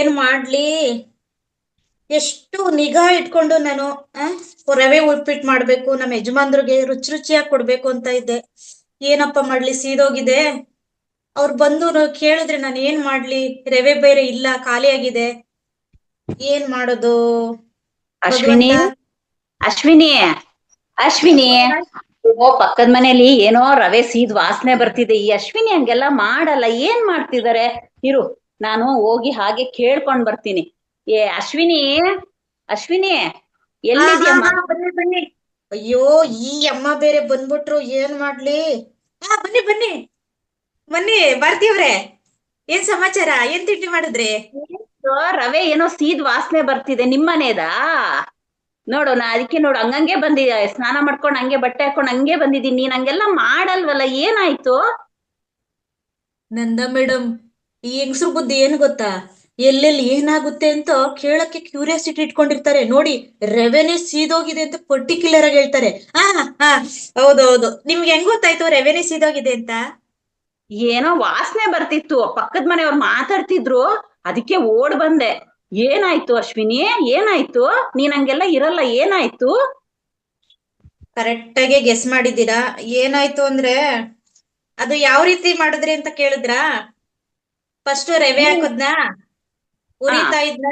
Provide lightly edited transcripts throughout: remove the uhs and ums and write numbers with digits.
ಏನ್ ಮಾಡ್ಲಿ? ಎಷ್ಟು ನಿಗಾ ಇಟ್ಕೊಂಡು ನಾನು ರವೆ ಉಪ್ಪಿಟ್ಟು ಮಾಡ್ಬೇಕು, ನಮ್ಮ ಯಜಮಾನ್ರಿಗೆ ರುಚಿ ರುಚಿಯಾಗಿ ಕೊಡ್ಬೇಕು ಅಂತ ಇದ್ದೆ. ಏನಪ್ಪ ಮಾಡ್ಲಿ, ಸೀದೋಗಿದೆ. ಅವ್ರು ಬಂದು ಕೇಳಿದ್ರೆ ನಾನು ಏನ್ ಮಾಡ್ಲಿ? ರವೆ ಬೇರೆ ಇಲ್ಲ, ಖಾಲಿ ಆಗಿದೆ. ಏನ್ ಮಾಡೋದು ಅಶ್ವಿನಿ ಭಗವಂತ? ಅಶ್ವಿನಿ ಅಶ್ವಿನಿ ಓ, ಪಕ್ಕದ ಮನೇಲಿ ಏನೋ ರವೆ ಸೀದ್ ವಾಸನೆ ಬರ್ತಿದೆ. ಈ ಅಶ್ವಿನಿ ಹಂಗೆಲ್ಲ ಮಾಡಲ್ಲ. ಏನ್ ಮಾಡ್ತಿದಾರೆ? ಇರು, ನಾನು ಹೋಗಿ ಹಾಗೆ ಕೇಳ್ಕೊಂಡ್ ಬರ್ತೀನಿ. ಏ ಅಶ್ವಿನಿ, ಅಶ್ವಿನಿ ಎಲ್ಲಿದ್ಯಮ್ಮ? ಬನ್ನಿ ಬನ್ನಿ. ಅಯ್ಯೋ, ಈ ಅಮ್ಮ ಬೇರೆ ಬಂದ್ಬಿಟ್ರು, ಏನ್ ಮಾಡ್ಲಿ? ಬನ್ನಿ ಬನ್ನಿ ಬನ್ನಿ ಭಾರತೀಯವ್ರೆ, ಏನ್ ಸಮಾಚಾರ? ಏನ್ ತಿಂಡಿ ಮಾಡಿದ್ರಿ? ರವೆ ಏನೋ ಸೀದ್ ವಾಸನೆ ಬರ್ತಿದೆ. ನಿಮ್ಮನೇದಾ? ನೋಡು, ನಾ ಅದಕ್ಕೆ ನೋಡು ಹಂಗಂಗೆ ಬಂದಿದ್ದೆ. ಸ್ನಾನ ಮಾಡ್ಕೊಂಡು ಹಂಗೆ ಬಟ್ಟೆ ಹಾಕೊಂಡು ಹಂಗೆ ಬಂದಿದ್ದೀನಿ. ನೀನ್ ಹಂಗೆಲ್ಲ ಮಾಡಲ್ವಲ್ಲ, ಏನಾಯ್ತು? ನಂದ ಮೇಡಮ್, ಈ ಹೆಂಗಸ್ರು ಬುದ್ಧಿ ಏನು ಗೊತ್ತಾ? ಎಲ್ಲೆಲ್ಲಿ ಏನಾಗುತ್ತೆ ಅಂತ ಕೇಳಕ್ಕೆ ಕ್ಯೂರಿಯಾಸಿಟಿ ಇಟ್ಕೊಂಡಿರ್ತಾರೆ. ನೋಡಿ, ರೆವೆನ್ಯೂ ಸೀದೋಗಿದೆ ಅಂತ ಪರ್ಟಿಕ್ಯುಲರ್ ಆಗಿ ಹೇಳ್ತಾರೆ. ಹಾ ಹಾ, ಹೌದೌದು. ನಿಮ್ಗೆ ಹೆಂಗ್ ಗೊತ್ತಾಯ್ತು ರೆವೆನ್ಯೂ ಸೀದೋಗಿದೆ ಅಂತ? ಏನೋ ವಾಸನೆ ಬರ್ತಿತ್ತು, ಪಕ್ಕದ ಮನೆಯವ್ರು ಮಾತಾಡ್ತಿದ್ರು, ಅದಕ್ಕೆ ಓಡ್ ಬಂದೆ. ಏನಾಯ್ತು ಅಶ್ವಿನಿ? ಏನಾಯ್ತು? ನೀನ್ ಹಂಗೆಲ್ಲ ಇರಲ್ಲ, ಏನಾಯ್ತು? ಕರೆಕ್ಟ್ ಆಗಿ ಗೆಸ್ ಮಾಡಿದ್ದೀರಾ. ಏನಾಯ್ತು ಅಂದ್ರೆ, ಅದು ಯಾವ ರೀತಿ ಮಾಡಿದ್ರಿ ಅಂತ ಕೇಳಿದ್ರಾ? ಫಸ್ಟ್ ರವೆ ಹಾಕದ್ನ, ಉರಿತಾ ಇದ್ನ,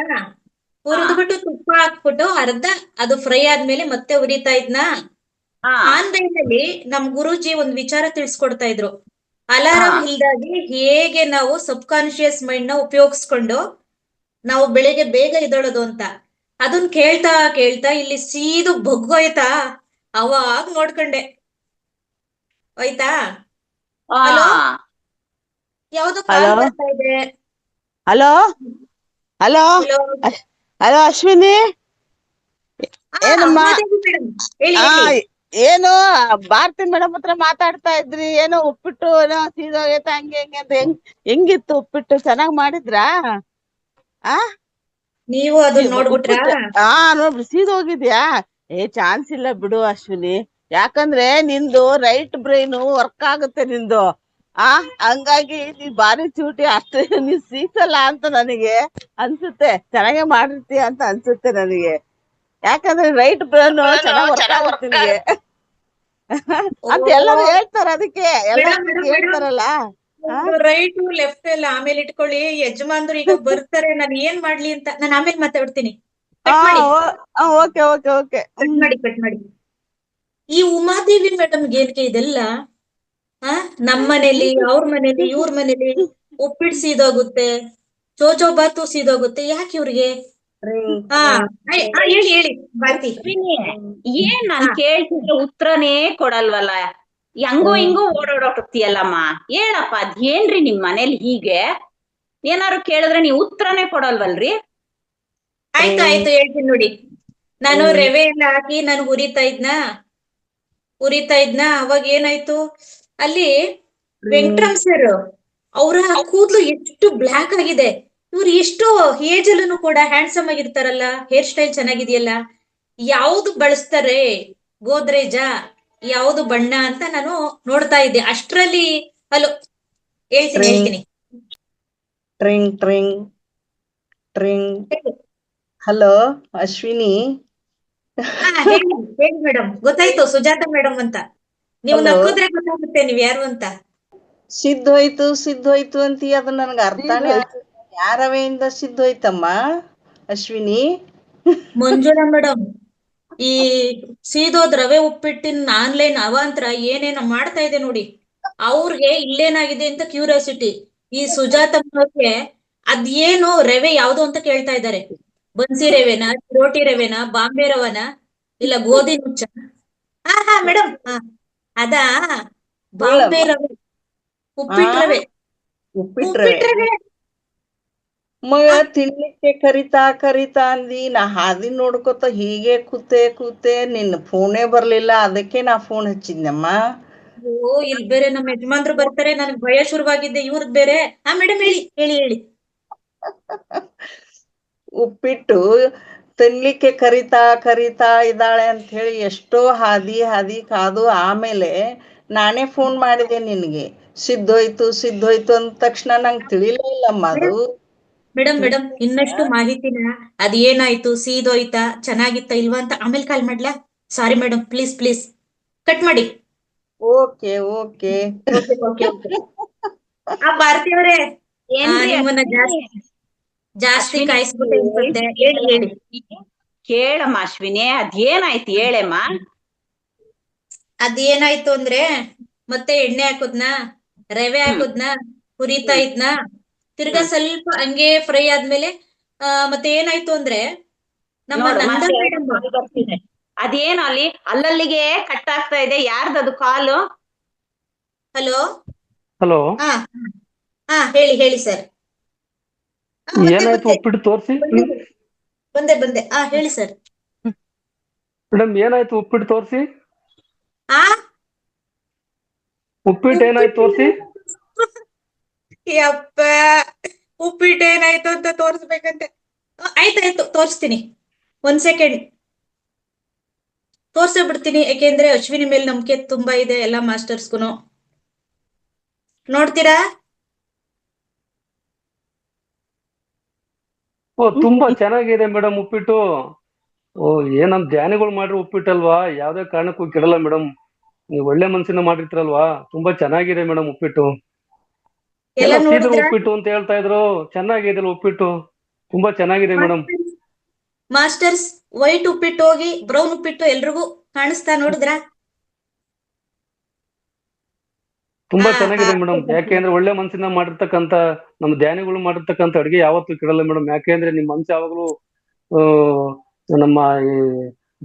ಹುರಿದ್ಬಿಟ್ಟು ತುಪ್ಪ ಹಾಕ್ಬಿಟ್ಟು ಅರ್ಧ ಅದು ಫ್ರೈ ಆದ್ಮೇಲೆ ಮತ್ತೆ ಉರಿತಾ ಇದ್ನ. ಆನ್ಲೈನಲ್ಲಿ ನಮ್ ಗುರೂಜಿ ಒಂದ್ ವಿಚಾರ ತಿಳಿಸ್ಕೊಡ್ತಾ ಇದ್ರು. ಅಲಾರಂ ಇಲ್ದಾಗಿ ಹೇಗೆ ನಾವು ಸಬ್ ಕಾನ್ಶಿಯಸ್ ಮೈಂಡ್ ನ ಉಪಯೋಗಿಸ್ಕೊಂಡು ನಾವು ಬೆಳಿಗ್ಗೆ ಬೇಗ ಎದ್ದೇಳೋದು ಅಂತ. ಅದನ್ ಕೇಳ್ತಾ ಕೇಳ್ತಾ ಇಲ್ಲಿ ಸೀದು ಬಗ್ಗೋಯ್ತಾ. ಅವಾಗ ನೋಡ್ಕೊಂಡೆ. ಹೋಯ್ತಾ? ಹಲೋ, ಯಾವ್ದೋ ಕಾಲ್ ಹಲೋ ಬರ್ತಾ ಇದೆ. Hello hello hello, hello Ashwini, ಏನಮ್ಮ? ಮಾತಾಡಿ ಮೇಡಮ್, ಹೇಳಿ ಆ ಹೇಳಿ. ಏನು ಭಾರತಿ ಮೇಡಮ್ ಹತ್ರ ಮಾತಾಡ್ತಾ ಇದ್ರಿ? ಏನೋ ಉಪ್ಪಿಟ್ಟು ಏನೋ ಸೀದೋಗೈತೆ ಹಂಗೆ ಹಿಂಗೆ ಅಂತ. ಹೆಂಗಿತ್ತು ಉಪ್ಪಿಟ್ಟು? ಚೆನ್ನಾಗ್ ಮಾಡಿದ್ರಾ? ಆ ನೀವು ಅದನ್ನ ನೋಡ್ಬಿಟ್ರಾ? ಉಪ್ಪಿಟ್ಟು ನೋಡ್ಬಿಡು, ಸೀದೋಗಿದ್ಯಾ? ಚಾನ್ಸ್ ಇಲ್ಲ ಬಿಡು ಅಶ್ವಿನಿ. ಯಾಕಂದ್ರೆ ನಿಂದು ರೈಟ್ ಬ್ರೈನ್ ವರ್ಕ್ ಆಗುತ್ತೆ ನಿಂದು. ಹಂಗಾಗಿ ನೀ ಬಾರಿ ಚೂಟಿ. ಅಷ್ಟೇ ನೀ ಸೀಸಲ್ಲ ಅಂತ ನನಗೆ ಅನ್ಸುತ್ತೆ. ಚೆನ್ನಾಗೆ ಮಾಡಿರ್ತೀಯ ಅಂತ ಅನ್ಸುತ್ತೆ ನನಗೆ. ಯಾಕಂದ್ರೆ ರೈಟ್ ಬ್ರೈನ್ ಚೆನ್ನಾಗ್ ವರ್ಕ್ ಆಗುತ್ತೆ ನಿನಗೆ ಅಂತ ಎಲ್ಲರೂ ಹೇಳ್ತಾರ. ಅದಕ್ಕೆ ಎಲ್ಲರೂ ಹೇಳ್ತಾರಲ್ಲ. ರೈಟ್ ಲೆಫ್ಟ್ ಎಲ್ಲ ಆಮೇಲೆ ಇಟ್ಕೊಳ್ಳಿ. ಯಜಮಾನ್ರು ಈಗ ಬರ್ತಾರೆ, ನಾನು ಏನ್ ಮಾಡ್ಲಿ ಅಂತ. ನಾನು ಆಮೇಲೆ ಮಾತಾಡ್ತೀನಿ. ಕಟ್ ಮಾಡಿ ಓಕೆ ಓಕೆ ಓಕೆ. ಕಟ್ ಮಾಡಿ ಕಟ್ ಮಾಡಿ. ಈ ಉಮಾದೇವಿ ಮೇಡಮ್ಗೆ ಏನಕ್ಕೆ ಇದೆಲ್ಲ? ನಮ್ಮ ಮನೇಲಿ, ಅವ್ರ ಮನೇಲಿ, ಇವ್ರ ಮನೇಲಿ ಉಪ್ಪಿಟ್ಟು ಸೀದೋಗುತ್ತೆ, ಚೋಚೋ ಬಾತು ಸೀದೋಗುತ್ತೆ. ಯಾಕೆ ಇವ್ರಿಗೆ? ಹೇಳಿ ಹೇಳಿ ಭಾರತಿ. ಏನ್ ನಾನ್ ಕೇಳ್ತಿದ್ರೆ ಉತ್ತರನೇ ಕೊಡಲ್ವಲ್ಲ? ಹಂಗೋ ಹಿಂಗೋ ಓಡಾಡೋಗ್ತೀಯಲ್ಲಮ್ಮ. ಹೇಳಪ್ಪ, ಅದೇನ್ರಿ ನಿಮ್ ಮನೇಲಿ ಹೀಗೆ? ಏನಾರು ಕೇಳಿದ್ರೆ ನೀವ್ ಉತ್ತರನೇ ಕೊಡಲ್ವಲ್ರಿ? ಆಯ್ತು ಆಯ್ತು, ಹೇಳ್ತೀನಿ ನೋಡಿ. ನಾನು ರವೆ ಎಲ್ಲ ಹಾಕಿ ನಾನು ಉರಿತಾ ಇದ್ನ. ಅವಾಗ ಏನಾಯ್ತು, ಅಲ್ಲಿ ವೆಂಕಟರಾಮ್ ಸರ್ ಅವರ ಕೂದ್ಲು ಎಷ್ಟು ಬ್ಲ್ಯಾಕ್ ಆಗಿದೆ. ಇವ್ರು ಎಷ್ಟು ಏಜ್ ಅಲ್ಲೂ ಕೂಡ ಹ್ಯಾಂಡ್ಸಮ್ ಆಗಿರ್ತಾರಲ್ಲ, ಹೇರ್ ಸ್ಟೈಲ್ ಚೆನ್ನಾಗಿದೆಯಲ್ಲ. ಯಾವ್ದು ಬಳಸ್ತಾರೆ, ಗೋದ್ರೇಜಾ ಯಾವ್ದು ಬಣ್ಣ ಅಂತ ನಾನು ನೋಡ್ತಾ ಇದ್ದೆ. ಅಷ್ಟ್ರಲ್ಲಿ ಹಲೋ, ಹೇಳ್ತೀನಿ. ಟ್ರಿಂಗ್ ಟ್ರಿಂಗ್ ಟ್ರಿಂಗ್. ಹಲೋ ಅಶ್ವಿನಿ. ಹೇಳಿ ಮೇಡಮ್. ಗೊತ್ತಾಯ್ತು ಸುಜಾತ ಮೇಡಮ್ ಅಂತ. ನೀವು ನಕ್ಕಿದ್ರೆ ಗೊತ್ತಾಗುತ್ತೆ ನೀವ್ ಯಾರು ಅಂತ. ಸಿದ್ದೋಯ್ತು ಅಂತೀಯ, ಅದು ನನ್ಗೆ ಅರ್ಥನೇ ಯಾವ ರವೆಯಿಂದ ಸಿದ್ದೋಯ್ತಮ್ಮ ಅಶ್ವಿನಿ? ಮಂಜುಳಾ ಮೇಡಮ್, ಈ ಸೀದೋದ್ ರವೆ ಉಪ್ಪಿಟ್ಟಿನ ಆನ್ಲೈನ್ ಅವಾಂತರ ಏನೇನ ಮಾಡ್ತಾ ಇದೆ ನೋಡಿ. ಅವ್ರಿಗೆ ಇಲ್ಲೇನಾಗಿದೆ ಅಂತ ಕ್ಯೂರಿಯಾಸಿಟಿ. ಈ ಸುಜಾತ ಮೇಡಮ್ಗೆ ಅದೇನು ರವೆ ಯಾವ್ದು ಅಂತ ಕೇಳ್ತಾ ಇದ್ದಾರೆ. ಬನ್ಸಿ ರವೆನಾ, ರೋಟಿ ರವೆನಾ, ಬಾಂಬೆ ರವನ, ಇಲ್ಲ ಗೋಧಿ ನುಚ್ಚ? ಹಾ ಮೇಡಮ್, ಅದಾ ಬಾಂಬೆ ರವೆ ಉಪ್ಪಿಟ್ಟು ರವೆ. ಉಪ್ಪಿಟ್ರವೆ ಮಗ ತಿನ್ಲಿಕ್ಕೆ ಕರಿತಾ ಅಂದಿ. ನಾ ಹಾದಿ ನೋಡ್ಕೊತ ಹೀಗೆ ಕೂತೆ ನಿನ್ನ ಫೋನೇ ಬರ್ಲಿಲ್ಲ. ಅದಕ್ಕೆ ನಾ ಫೋನ್ ಹಚ್ಚಿದ್ನಮ್ಮ. ಇಲ್ಲಿ ಬೇರೆ ನಮ್ಮ ಯಜಮಾನ್ರು ಬರ್ತಾರೆ, ನನಗ್ ಭಯ ಶುರುವಾಗಿದ್ದೆ. ಇವ್ರದ್ ಬೇರೆ. ಮೇಡಮ್ ಹೇಳಿ ಹೇಳಿ ಹೇಳಿ. ಉಪ್ಪಿಟ್ಟು ತಿನ್ಲಿಕ್ಕೆ ಕರಿತಾ ಇದ್ದಾಳೆ ಅಂತ ಹೇಳಿ ಎಷ್ಟೋ ಹಾದಿ ಕಾದು ಆಮೇಲೆ ನಾನೇ ಫೋನ್ ಮಾಡಿದೆ ನಿನಗೆ. ಸಿದ್ದೋಯ್ತು ಅಂದ ತಕ್ಷಣ ನಂಗೆ ತಿಳಿಲೇ ಇಲ್ಲಮ್ಮ ಅದು. ಮೇಡಮ್ ಇನ್ನಷ್ಟು ಮಾಹಿತಿನ ಅದೇನಾಯ್ತು ಸೀದೋಯ್ತಾ ಚೆನ್ನಾಗಿತ್ತಾ ಇಲ್ವಾ ಅಂತ ಆಮೇಲೆ ಕಾಲ್ ಮಾಡ್ಲಾ? Sorry madam, please please cut ಮಾಡಿ. Okay okay. Okay okay okay. Bharathi ಅವರೇ, ಏನ್ರಿ ನಿಮ್ಮನ್ನ ಜಾಸ್ತಿ ಅಶ್ವಿನಿ ಕಾಯಿಸ್ಬಿಟ್ಟೆ ಅನ್ಸುತ್ತೆ. ಹೇಳಿ ಹೇಳಿ. ಕೇಳಮ್ಮ ಅಶ್ವಿನಿ, ಅದೇನಾಯ್ತು ಹೇಳಮ್ಮ. ಅದೇನಾಯ್ತು ಅಂದ್ರೆ ಮತ್ತೆ ಎಣ್ಣೆ ಹಾಕುದ್ನ, ರವೆ ಹಾಕುದ್ನ, ಹುರಿತಾ ಇದ್ನ, ತಿರ್ಗಾ ಸ್ವಲ್ಪ ಹಂಗೆ ಫ್ರೈ ಆದ್ಮೇಲೆ ಮತ್ತೆ ಏನಾಯ್ತು ಅಂದ್ರೆ ನಮ್ಮ ನೋಡು ನಂದ ಮತ್ತೆ ಮೇಡಮ್. ಕಾಲ್ ಬರ್ತಿದೆ. ಅದೇನು ಅಲ್ಲಿ ಅಲ್ಲಲ್ಲಿಗೆ ಕಟ್ ಆಗ್ತಾ ಇದೆ, ಯಾರ್ದದು ಕಾಲು? ಹಲೋ ಹಲೋ, ಹಾ ಹಾ ಹೇಳಿ ಹೇಳಿ ಸರ್. ಏನಾಯ್ತು ಉಪ್ಪಿಟ್ಟು ತೋರಿಸಿ ಬಂದೆ ಹೇಳಿ ಸರ್. ಮೇಡಮ್, ಏನಾಯ್ತು ಉಪ್ಪಿಟ್ಟು ತೋರಿಸಿ. ಆ ಉಪ್ಪಿಟ್ಟು ಏನಾಯ್ತು ತೋರಿಸಿ. ಯಪ್ಪ, ಉಪ್ಪಿಟ್ಟು ಏನಾಯ್ತು ಅಂತ ತೋರಿಸ್ಬೇಕಂತೆ. ಆಯ್ತಾಯ್ತು ತೋರಿಸ್ತೀನಿ, 1 ಸೆಕೆಂಡ್ ತೋರ್ಸೇ ಬಿಡ್ತೀನಿ. ಯಾಕೆಂದ್ರೆ ಅಶ್ವಿನಿ ಮೇಲೆ ನಂಬಿಕೆ ತುಂಬಾ ಇದೆ ಎಲ್ಲಾ ಮಾಸ್ಟರ್ಸ್ಗುನು. ನೋಡ್ತೀರಾ? ಓ, ತುಂಬಾ ಚೆನ್ನಾಗಿದೆ ಮೇಡಮ್ ಉಪ್ಪಿಟ್ಟು. ಓ, ನಮ್ ಧ್ಯಾನಿಗಳು ಮಾಡಿರೋ ಉಪ್ಪಿಟ್ಟಲ್ವಾ, ಯಾವ್ದೇ ಕಾರಣಕ್ಕೂ ಕೆಡಲ್ಲ ಮೇಡಮ್. ನೀವು ಒಳ್ಳೆ ಮನ್ಸಿನ ಮಾಡಿರ್ತೀರಲ್ವಾ, ತುಂಬಾ ಚೆನ್ನಾಗಿದೆ ಮೇಡಮ್ ಉಪ್ಪಿಟ್ಟು. ಎಲ್ಲ ಎಲ್ಲ ಸೀದಾ ನೋಡಿದ್ರಾ? ಉಪ್ಪಿಟ್ಟು ಅಂತ ಹೇಳ್ತಾ ಇದ್ರು, ಚೆನ್ನಾಗಿದೆ ಉಪ್ಪಿಟ್ಟು, ತುಂಬಾ ಚೆನ್ನಾಗಿದೆ ಮೇಡಮ್. ಮಾಸ್ಟರ್ಸ್, ವೈಟ್ ಉಪ್ಪಿಟ್ಟು ಹೋಗಿ ಬ್ರೌನ್ ಉಪ್ಪಿಟ್ಟು ಎಲ್ರಿಗೂ ಕಾಣಿಸ್ತಾ, ನೋಡಿದ್ರಾ? ತುಂಬಾ ಹಾ, ಚೆನ್ನಾಗಿದೆ ಮೇಡಮ್. ಯಾಕೆಂದ್ರೆ ಒಳ್ಳೆ ಮನ್ಸಿನ ಮಾಡಿರ್ತಕ್ಕಂತ ನಮ್ಮ ಧ್ಯಾನಿಗಳು ಮಾಡಿರ್ತಕ್ಕಂತ ಅಡುಗೆ ಯಾವತ್ತೂ ಕೆಡಲ್ಲ ಮೇಡಮ್. ಯಾಕೆಂದ್ರೆ ನಿಮ್ ಮನ್ಸು ಯಾವಾಗ್ಲೂ ನಮ್ಮ ಈ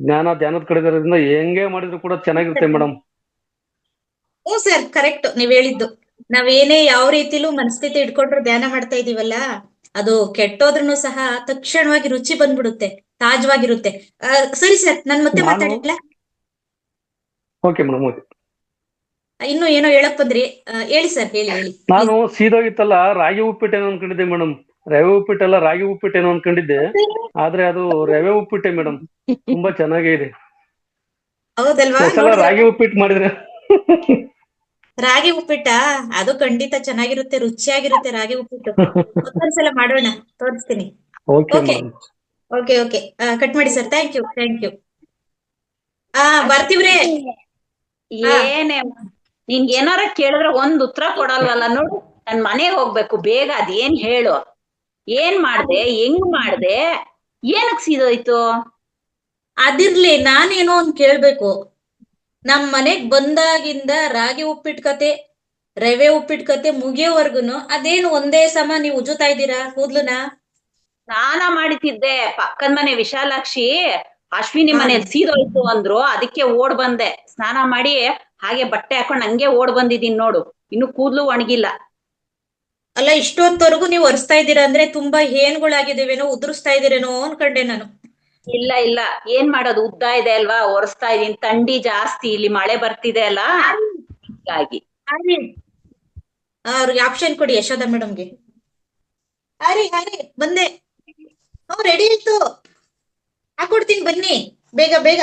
ಧ್ಯಾನದ ಕಡೆ ಇರೋದ್ರಿಂದ ಹೆಂಗೆ ಮಾಡಿದ್ರು ಕೂಡ ಚೆನ್ನಾಗಿರುತ್ತೆ ಮೇಡಮ್. ಹ್ಞೂ ಸರ್, ಕರೆಕ್ಟ್ ನೀವ್ ಹೇಳಿದ್ದು. ನಾವೇನೇ ಯಾವ ರೀತಿಲೂ ಮನಸ್ಥಿತಿ ಇಟ್ಕೊಂಡ್ರು ಧ್ಯಾನ ಮಾಡ್ತಾ ಇದೀವಲ್ಲ, ಅದು ಕೆಟ್ಟೋದ್ರೂ ಸಹ ತಕ್ಷಣವಾಗಿ ರುಚಿ ಬಂದ್ಬಿಡುತ್ತೆ, ತಾಜವಾಗಿರುತ್ತೆ. ಸರಿ ಸರ್, ನಾನು ಮತ್ತೆ ನಾನು ಮಾತಾಡಿಲ್ಲ. Okay madam, okay. ಇನ್ನು ಏನೋ ಹೇಳಕ್ ಬಂದ್ರಿ, ಹೇಳಿ ಸರ್, ಹೇಳಿ ಹೇಳಿ. ನಾನು ಸೀದೋಗಿತ್ತಲ್ಲ ರಾಗಿ ಉಪ್ಪಿಟ್ಟೇನೋ ಅನ್ಕೊಂಡಿದ್ದೆ ಮೇಡಮ್. ರವೆ ಉಪ್ಪಿಟ್ಟಲ್ಲ, ರಾಗಿ ಉಪ್ಪಿಟ್ಟೇನೋ ಅನ್ಕೊಂಡಿದ್ದೆ. ಆದ್ರೆ ಅದು ರವೆ ಉಪ್ಪಿಟ್ಟೆ ಮೇಡಮ್. ತುಂಬಾ ಚೆನ್ನಾಗೇ ಇದೆ. ಹೌದಲ್ವಾ? ಒಂದ್ಸಲ ನೋಡಿದ್ರ ರಾಗಿ ಉಪ್ಪಿಟ್ಟು ಮಾಡಿದ್ರೆ ರಾಗಿ ಉಪ್ಪಿಟ್ಟ? ಅದು ಖಂಡಿತ ಚೆನ್ನಾಗಿರುತ್ತೆ, ರುಚಿಯಾಗಿರುತ್ತೆ ರಾಗಿ ಉಪ್ಪಿಟ್ಟು. ಮತ್ತೊಂದ್ಸಲ ಮಾಡೋಣ, ತೋರಿಸ್ತೀನಿ. Okay okay madam. Okay okay, cut ಮಾಡಿ sir. Thank you thank you. ಬರ್ತೀವ್ರೆ. ಏನೇ ನಿನ್ಗೆ ಏನಾರ ಕೇಳಿದ್ರೆ ಒಂದ್ ಉತ್ತರ ಕೊಡಲ್ವಲ್ಲ ನೋಡು. ನನ್ ಮನೆಗ್ ಹೋಗ್ಬೇಕು ಬೇಗ, ಅದೇನ್ ಹೇಳು. ಏನ್ ಮಾಡ್ದೆ, ಹೆಂಗ್ ಮಾಡ್ದೆ, ಏನಕ್ ಸೀದೋಯ್ತು? ಅದಿರ್ಲಿ, ನಾನೇನೋ ಒಂದ್ ಕೇಳ್ಬೇಕು. ನಮ್ ಮನೆಗ್ ಬಂದಾಗಿಂದ ರಾಗಿ ಉಪ್ಪಿಟ್ಟು ಕತೆ, ರವೆ ಉಪ್ಪಿಟ್ಟು ಕತೆ ಮುಗಿಯೋವರ್ಗುನು ಅದೇನು ಒಂದೇ ಸಮ ನೀವು ಉಜ್ಜುತ್ತಾ ಇದ್ದೀರಾ ಕೂದ್ಲುನ? ಸ್ನಾನ ಮಾಡಿತಿದ್ದೆ, ಪಕ್ಕದ ಮನೆ ವಿಶಾಲಾಕ್ಷಿ ಅಶ್ವಿನಿ ಹಾ. ಮನೇಲಿ ಸೀದೋಯ್ತು ಅಂದ್ರು, ಅದಕ್ಕೆ ಓಡ್ ಬಂದೆ. ಸ್ನಾನ ಮಾಡಿ ಹಾಗೆ ಬಟ್ಟೆ ಹಾಕೊಂಡ್ ಹಂಗೆ ಓಡ್ ಬಂದಿದೀನಿ ನೋಡು, ಇನ್ನು ಕೂದ್ಲು ಒಣಗಿಲ್ಲ. ಅಲ್ಲ, ಇಷ್ಟೊತ್ತವರೆಗೂ ನೀವು ಒರೆಸ್ತಾ ಇದ್ದೀರಾ ಅಂದ್ರೆ ತುಂಬಾ ಹೇನ್ಗಳಾಗಿದ್ದೇವೇನೋ, ಉದುರಿಸ್ತಾ ಇದೀರೇನೋ ಅನ್ಕೊಂಡೆ ನಾನು. ಇಲ್ಲ ಇಲ್ಲ, ಏನ್ ಮಾಡೋದು, ಉದ್ದ ಇದೆ ಅಲ್ವಾ, ಒರೆಸ್ತಾ ಇದೀನಿ. ಥಂಡಿ ಜಾಸ್ತಿ, ಇಲ್ಲಿ ಮಳೆ ಬರ್ತಿದೆ ಅಲ್ಲ, ಹಾಗಾಗಿ. ಅವ್ರಿಗೆ ಆಪ್ಷನ್ ಕೊಡಿ, ಯಶೋಧ ಮೇಡಮ್ಗೆ. ಹಾರಿ ಬಂದೆ. ರೆಡಿ ಆಯ್ತು, ಹಾಕೊಡ್ತೀನಿ ಬನ್ನಿ, ಬೇಗ ಬೇಗ.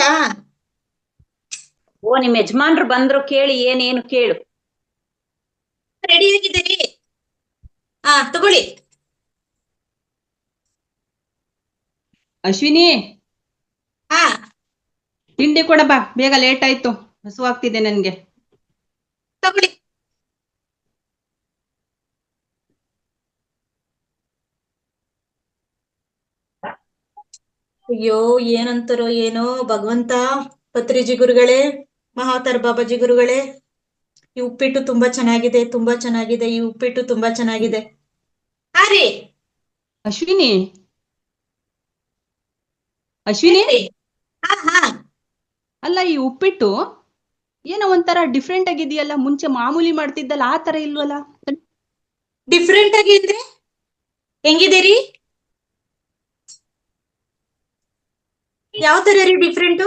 ಓ, ನಿಮ್ ಯಜಮಾನ್ರು ಬಂದ್ರು, ಕೇಳಿ ಏನೇನು ಕೇಳು. ರೆಡಿ ಆಗಿದ್ದೀರಿ? ತಗೊಳ್ಳಿ. ಅಶ್ವಿನಿ, ಹಾ, ತಿಂಡಿ ಕೊಡ ಬಾ, ಬೇಗ ಲೇಟ್ ಆಯ್ತು, ಹಸುವಾಗ್ತಿದೆ ನನ್ಗೆ. ತಗೊಳ್ಳಿ. ಅಯ್ಯೋ, ಏನಂತಾರೋ ಏನೋ ಭಗವಂತ. ಪತ್ರಿಜಿ ಗುರುಗಳೇ, ಮಹಾವತಾರ್ ಬಾಬಾಜಿ ಗುರುಗಳೇ, ಈ ಉಪ್ಪಿಟ್ಟು ತುಂಬಾ ಚೆನ್ನಾಗಿದೆ, ತುಂಬಾ ಚೆನ್ನಾಗಿದೆ, ಈ ಉಪ್ಪಿಟ್ಟು ತುಂಬಾ ಚೆನ್ನಾಗಿದೆ. ರೀ ಅಶ್ವಿನಿ, ಅಶ್ವಿನಿ, ಹಾ, ಅಲ್ಲ ಈ ಉಪ್ಪಿಟ್ಟು ಏನೋ ಒಂಥರ ಡಿಫ್ರೆಂಟ್ ಆಗಿದೆಯಲ್ಲ, ಮುಂಚೆ ಮಾಮೂಲಿ ಮಾಡ್ತಿದ್ದಲ್ಲ ಆ ತರ ಇಲ್ವಲ್ಲ? ಡಿಫ್ರೆಂಟ್ ಆಗಿ ಅಂದ್ರೆ ಹೆಂಗಿದೆ? ಯಾವ ತರ ರೀ ಡಿಫ್ರೆಂಟು?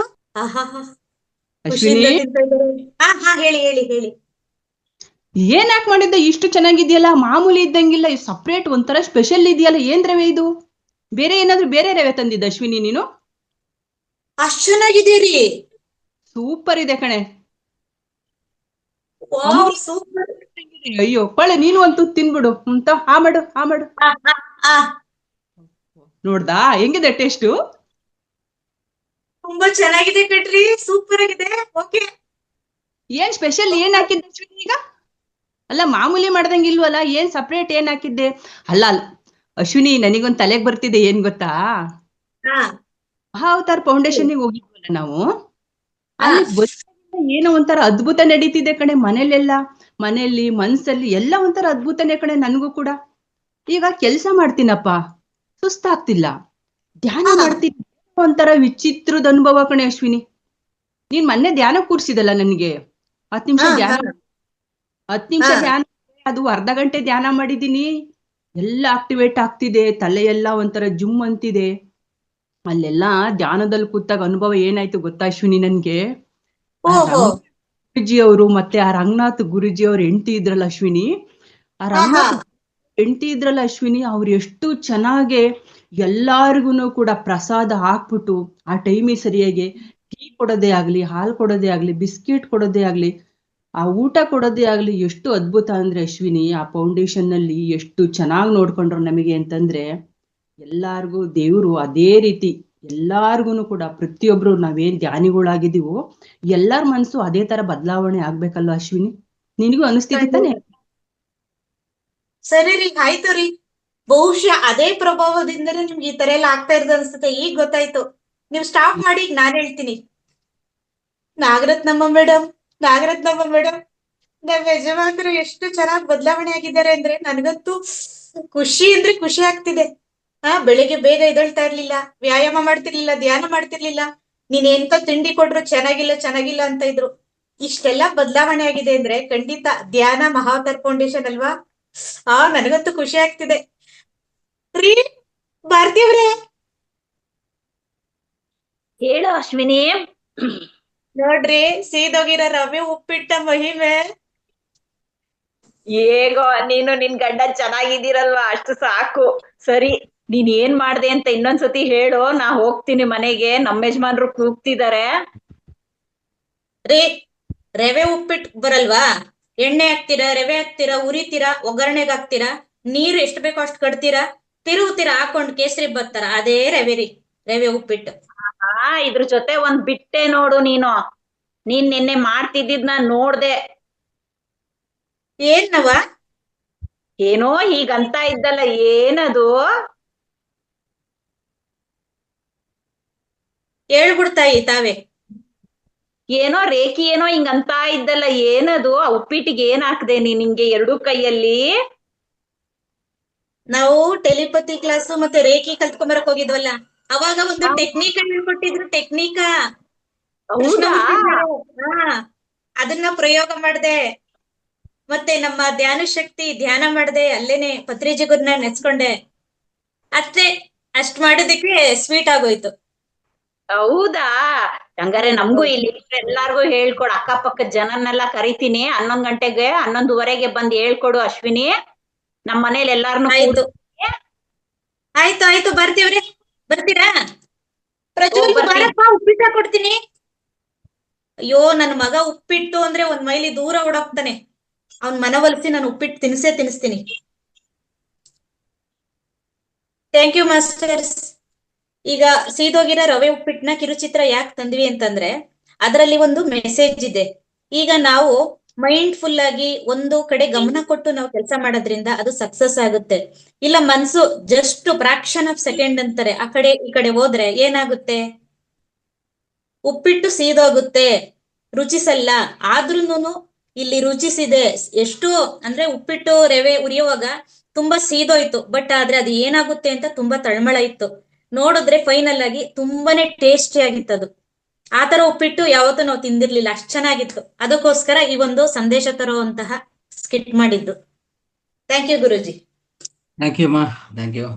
ಖುಷಿಯಿಂದ ಅಶ್ವಿನಿ, ತಿಂತಾ ಇದ್ದಾರೆ. ಹೇಳಿ ಹೇಳಿ ಹೇಳಿ. ಏನ್ ಯಾಕೆ ಮಾಡಿದ್ದ, ಇಷ್ಟು ಚೆನ್ನಾಗಿದೆಯಲ್ಲ, ಮಾಮೂಲಿ ಇದ್ದಂಗಿಲ್ಲ, ಸಪ್ರೇಟ್ ಒಂಥರ ಸ್ಪೆಷಲ್ ಇದೆಯಲ್ಲ, ಏನ್ ರವೆ ಇದು? ಬೇರೆ ಏನಾದ್ರು ಬೇರೆ ರವೆ ತಂದಿದ್ದ ಅಶ್ವಿನಿ ನೀನು? ಅಷ್ಟ್ ಚೆನ್ನಾಗಿದ್ದೀರಿ? ಸೂಪರ್ ಇದೆ ಕಣೆ. ಸೂಪರ್. ಅಯ್ಯೋ, ನೀನು ಅಂತೂ ತಿನ್ಬಿಡು ಅಂತ. ಆ ಮಾಡು. ನೋಡ್ದಾ ಹೆಂಗಿದೆ ಟೇಸ್ಟು? ತುಂಬಾ ಚೆನ್ನಾಗಿದೆ ಕಣ್ರಿ, ಸೂಪರ್ ಆಗಿದೆ. ಓಕೆ, ಏನ್ ಸ್ಪೆಷಲ್ ಏನ್ ಹಾಕಿದ್ದೆ ಅಶ್ವಿನಿ ಈಗ? ಅಲ್ಲ ಮಾಮೂಲಿ ಮಾಡ್ದಂಗಿಲ್ವಲ್ಲ, ಏನ್ ಸಪ್ರೇಟ್ ಏನ್ ಹಾಕಿದ್ದೆ? ಅಲ್ಲ ಅಶ್ವಿನಿ, ನನಗೊಂದ್ ತಲೆಗ್ ಬರ್ತಿದೆ, ಏನ್ ಗೊತ್ತಾ? ಹಾ ಮಹಾವತಾರ್ ಫೌಂಡೇಶನ್ ಹೋಗಿದ್ವಲ್ಲ ನಾವು, ಹಾ ಅಲ್ಲಿ ಏನೋ ಒಂಥರ ಅದ್ಭುತ ನಡೀತಿದೆ ಕಣೆ. ಮನೆಯಲ್ಲಿ ಮನ್ಸಲ್ಲಿ ಎಲ್ಲ ಒಂಥರ ಅದ್ಭುತನೇ ಕಣೆ. ನನ್ಗೂ ಕೂಡ ಈಗ ಕೆಲ್ಸ ಮಾಡ್ತೀನಪ್ಪ, ಸುಸ್ತಾಗ್ತಿಲ್ಲ, ಧ್ಯಾನ ಹಾ ಮಾಡ್ತೀನಿ, ಒಂಥರ ವಿಚಿತ್ರದ ಅನುಭವ ಕಣೆ ಅಶ್ವಿನಿ. ನೀನ್ ಮೊನ್ನೆ ಧ್ಯಾನ ಕೂರ್ಸಿದಲ್ಲ ನನಗೆ, 10 ನಿಮಿಷ ಹಾ ಧ್ಯಾನ, ಹಾ 10 ನಿಮಿಷ ಹಾ ಧ್ಯಾನ, ಅದು ಅರ್ಧ ಗಂಟೆ ಧ್ಯಾನ ಮಾಡಿದೀನಿ. ಎಲ್ಲ ಆಕ್ಟಿವೇಟ್ ಆಗ್ತಿದೆ, ತಲೆ ಎಲ್ಲ ಒಂಥರ ಜುಮ್ ಅಂತಿದೆ. ಅಲ್ಲೆಲ್ಲ ಧ್ಯಾನದಲ್ಲಿ ಕೂತಾಗ ಅನುಭವ ಏನಾಯ್ತು ಗೊತ್ತಾ ಅಶ್ವಿನಿ ನನ್ಗೆ? ಆ ಓಹೋ, ಗುರುಜಿ ಅವರು ಮತ್ತೆ ಆ ರಂಗನಾಥ್ ಗುರುಜಿ ಅವ್ರ ಹೆಂಡತಿ ಇದ್ರಲ್ಲ ಅಶ್ವಿನಿ, ಆ ಹಾ ಹಾ ರಂಗನಾಥ್ ಹೆಂಡತಿ ಇದ್ರಲ್ಲ ಅಶ್ವಿನಿ, ಅವ್ರು ಎಷ್ಟು ಚೆನ್ನಾಗೆ ಎಲ್ಲಾರ್ಗುನು ಕೂಡ ಪ್ರಸಾದ ಹಾಕ್ಬಿಟ್ಟು ಆ ಟೈಮಿಗೆ ಸರಿಯಾಗಿ ಟೀ ಕೊಡೋದೇ ಆಗ್ಲಿ, ಹಾಲು ಕೊಡೋದೇ ಆಗ್ಲಿ, ಬಿಸ್ಕಿಟ್ ಕೊಡೋದೇ ಆಗ್ಲಿ, ಆ ಊಟ ಕೊಡೋದೇ ಆಗ್ಲಿ, ಎಷ್ಟು ಅದ್ಭುತ ಅಂದ್ರೆ ಅಶ್ವಿನಿ. ಆ ಫೌಂಡೇಶನ್ ನಲ್ಲಿ ಎಷ್ಟು ಚೆನ್ನಾಗಿ ನೋಡ್ಕೊಂಡ್ರು ನಮಗೆ ಅಂತಂದ್ರೆ, ಎಲ್ಲಾರ್ಗೂ ದೇವ್ರು ಅದೇ ರೀತಿ ಎಲ್ಲಾರ್ಗುನು ಕೂಡ ಪ್ರತಿಯೊಬ್ರು ನಾವೇನ್ ಧ್ಯಾನಿಗಳಾಗಿದ್ದೀವೋ ಎಲ್ಲಾರ ಮನ್ಸು ಅದೇ ತರ ಬದಲಾವಣೆ ಆಗ್ಬೇಕಲ್ವ ಅಶ್ವಿನಿ? ನಿನಗೂ ಅನಿಸ್ತಿದೆ ತಾನೆ? ಸರಿ ರೀ, ಆಯ್ತು ರೀ. ಬಹುಶಃ ಅದೇ ಪ್ರಭಾವದಿಂದಲೇ ನಿಮ್ಗೆ ಈ ತರ ಎಲ್ಲ ಆಗ್ತಾ ಇರೋದು ಅನ್ಸುತ್ತೆ. ಈಗ ಗೊತ್ತಾಯ್ತು. ನೀವು ಸ್ಟಾಪ್ ಮಾಡಿ, ಈಗ ನಾನ್ ಹೇಳ್ತೀನಿ. ನಾಗರತ್ನಮ್ಮ ಮೇಡಮ್, ನಾಗರತ್ನಮ್ಮ ಮೇಡಮ್, ನಮ್ಮ ಯಜಮಾನ್ರು ಎಷ್ಟು ಚೆನ್ನಾಗಿ ಬದಲಾವಣೆ ಆಗಿದ್ದಾರೆ ಅಂದ್ರೆ ನನಗಂತೂ ಖುಷಿ ಅಂದ್ರೆ ಖುಷಿ ಆಗ್ತಿದೆ. ಬೆಳಿಗ್ಗೆ ಬೇಗ ಎದ್ದೇಳ್ತಾ ಇರ್ಲಿಲ್ಲ, ವ್ಯಾಯಾಮ ಮಾಡ್ತಿರ್ಲಿಲ್ಲ, ಧ್ಯಾನ ಮಾಡ್ತಿರ್ಲಿಲ್ಲ. ನೀನ್ ಎಂತ ತಿಂಡಿ ಕೊಟ್ರು ಚೆನ್ನಾಗಿಲ್ಲ ಚೆನ್ನಾಗಿಲ್ಲ ಅಂತ ಇದ್ರು. ಇಷ್ಟೆಲ್ಲ ಬದಲಾವಣೆ ಆಗಿದೆ ಅಂದ್ರೆ ಖಂಡಿತ ಧ್ಯಾನ ಮಹಾವತಾರ್ ಫೌಂಡೇಶನ್ ಅಲ್ವಾ? ನನಗಂತೂ ಖುಷಿ ಆಗ್ತಿದೆ ರೀ. ಭಾರತಿ ಅವ್ರೆ, ಹೇಳು ಅಶ್ವಿನಿ. ನೋಡ್ರಿ, ಸೀದೋಗಿರೋ ರವೆ ಉಪ್ಪಿಟ್ಟ ಮಹಿಮೆ. ಹೇಗೋ ನೀನು ನಿನ್ ಗಂಡ ಚೆನ್ನಾಗಿದ್ದೀರಲ್ವಾ, ಅಷ್ಟು ಸಾಕು. ಸರಿ, ನೀನ್ ಏನ್ ಮಾಡ್ದೆ ಅಂತ ಇನ್ನೊಂದ್ಸತಿ ಹೇಳು, ನಾ ಹೋಗ್ತೀನಿ ಮನೆಗೆ, ನಮ್ಮ ಯಜಮಾನ್ರು ಕೂಗ್ತಿದಾರೆ. ರೀ, ರವೆ ಉಪ್ಪಿಟ್ಟು ಬರಲ್ವಾ? ಎಣ್ಣೆ ಹಾಕ್ತೀರಾ, ರವೆ ಹಾಕ್ತೀರಾ, ಉರಿತೀರಾ, ಒಗ್ಗರಣೆಗೆ ಹಾಕ್ತೀರಾ, ನೀರು ಎಷ್ಟು ಬೇಕೋ ಅಷ್ಟು ಕಟ್ತೀರಾ, ತಿರುವುತ್ತೀರಾ, ಹಾಕೊಂಡ್ ಕೇಸರಿ ಬರ್ತಾರ, ಅದೇ ರವೆ ರೀ, ರವೆ ಉಪ್ಪಿಟ್ಟು. ಇದ್ರ ಜೊತೆ ಒಂದ್ ಬಿಟ್ಟೆ ನೋಡು ನೀನು. ನೀನ್ ನಿನ್ನೆ ಮಾಡ್ತಿದ್ದಿದ್ ನಾನ್ ನೋಡ್ದೆ. ಏನವ? ಏನೋ ಹೀಗಂತ ಇದ್ದಲ್ಲ, ಏನದು? ಹೇಳ್ಬಿಡ್ತಾಯಿ ತಾವೇ. ಏನೋ ರೇಖಿ ಏನೋ ಹಿಂಗಂತ ಇದ್ದಲ್ಲ, ಏನದು? ಆ ಉಪ್ಪಿಟ್ಟಿಗೆ ಏನ್ ಹಾಕ್ದೆ ನೀನ್ ಹಿಂಗೆ ಎರಡೂ ಕೈಯಲ್ಲಿ? ನಾವು ಟೆಲಿಪತಿ ಕ್ಲಾಸ್ ಮತ್ತೆ ರೇಖಿ ಕಲ್ತ್ಕೊಂಬರಕ್ ಹೋಗಿದ್ವಲ್ಲ, ಅವಾಗ ಒಂದು ಟೆಕ್ನಿಕ್ ಹೇಳ್ಕೊಟ್ಟಿದ್ರು. ಟೆಕ್ನಿಕ ಹೌದಾ? ಕೃಷ್ಣಮೂರ್ತಿ ಅದನ್ನ ಪ್ರಯೋಗ ಮಾಡ್ದೆ. ಮತ್ತೆ ನಮ್ಮ ಧ್ಯಾನ ಶಕ್ತಿ ಧ್ಯಾನ ಮಾಡ್ದೆ, ಅಲ್ಲೇನೆ ಪತ್ರಿಜಿಗುರ್ನ ನೆಚ್ಕೊಂಡೆ. ಅಷ್ಟೇ, ಅಷ್ಟ್ ಮಾಡೋದಕ್ಕೆ ಸ್ವೀಟ್ ಆಗೋಯ್ತು. ಹೌದಾ? ಹಂಗಾರೆ ಹೌದು, ನಮ್ಗೂ ಹೌದು. ಇಲ್ಲಿ ಎಲ್ಲಾರ್ಗು ಹೇಳ್ಕೊಡು, ಅಕ್ಕಪಕ್ಕದ ಜನನ್ನೆಲ್ಲ ಕರಿತೀನಿ. 11 ಗಂಟೆಗೆ 11:15 ಬಂದ್ ಹೇಳ್ಕೊಡು ಅಶ್ವಿನಿ. ನಮ್ ಮನೇಲಿ ಎಲ್ಲಾರ್ನು ಆಯ್ತು ಆಯ್ತು ಆಯ್ತು, ಬರ್ತೀವ್ರಿ. ಬರ್ತೀರಾ? ಪ್ರಜ್ವಲ್ ಬರ್ತೀನಿ. ಬಾರಪ್ಪ, ಉಪ್ಪಿಟ್ಟ ಕೊಡ್ತೀನಿ. ಅಯ್ಯೋ, ನನ್ ಮಗ ಉಪ್ಪಿಟ್ಟು ಅಂದ್ರೆ 1 ಮೈಲಿ ದೂರ ಓಡೋಗ್ತಾನೆ. ಅವ್ನ್ ಮನವೊಲಿಸಿ ನಾನು ಉಪ್ಪಿಟ್ಟು ತಿನ್ನಿಸ್ತೀನಿ. Thank you masters. ಈಗ ಸೀದೋಗಿರೋ ರವೆ ಉಪ್ಪಿಟ್ಟನ್ನ ಕಿರುಚಿತ್ರ ಯಾಕೆ ತಂದ್ವಿ ಅಂತಂದ್ರೆ, ಅದರಲ್ಲಿ ಒಂದು ಮೆಸೇಜ್ ಇದೆ. ಈಗ ನಾವು ಮೈಂಡ್ಫುಲ್ ಆಗಿ ಒಂದು ಕಡೆ ಗಮನ ಕೊಟ್ಟು ನಾವು ಕೆಲಸ ಮಾಡೋದ್ರಿಂದ ಅದು ಸಕ್ಸಸ್ ಆಗುತ್ತೆ. ಇಲ್ಲ ಮನ್ಸು ಜಸ್ಟ್ ಫ್ರಾಕ್ಷನ್ ಆಫ್ ಸೆಕೆಂಡ್ ಅಂತಾರೆ, ಆ ಕಡೆ ಈ ಕಡೆ ಹೋದ್ರೆ ಏನಾಗುತ್ತೆ? ಉಪ್ಪಿಟ್ಟು ಸೀದೋಗುತ್ತೆ, ರುಚಿಸಲ್ಲ. ಆದ್ರೂನು ಇಲ್ಲಿ ರುಚಿಸಿದೆ. ಎಷ್ಟು ಅಂದ್ರೆ ಉಪ್ಪಿಟ್ಟು ರವೆ ಉರಿಯುವಾಗ ತುಂಬಾ ಸೀದೋಯ್ತು, ಬಟ್ ಆದ್ರೆ ಅದು ಏನಾಗುತ್ತೆ ಅಂತ ತುಂಬಾ ತಳಮಳ ಇತ್ತು. ನೋಡಿದ್ರೆ ಫೈನಲ್ ಆಗಿ ತುಂಬಾನೇ ಟೇಸ್ಟಿ ಆಗಿತ್ತು ಅದು. ಆತರ ಉಪ್ಪಿಟ್ಟು ಯಾವತ್ತೂ ನಾವು ತಿಂದಿರ್ಲಿಲ್ಲ, ಅಷ್ಟ್ ಚೆನ್ನಾಗಿತ್ತು. ಅದಕ್ಕೋಸ್ಕರ ಈ ಒಂದು ಸಂದೇಶ ತರುವಂತಹ ಸ್ಕಿಟ್ ಮಾಡಿದ್ದು. ಥ್ಯಾಂಕ್ ಯು ಗುರುಜಿ. ಥ್ಯಾಂಕ್ ಯು ಅಮ್ಮ, ಥ್ಯಾಂಕ್ ಯು.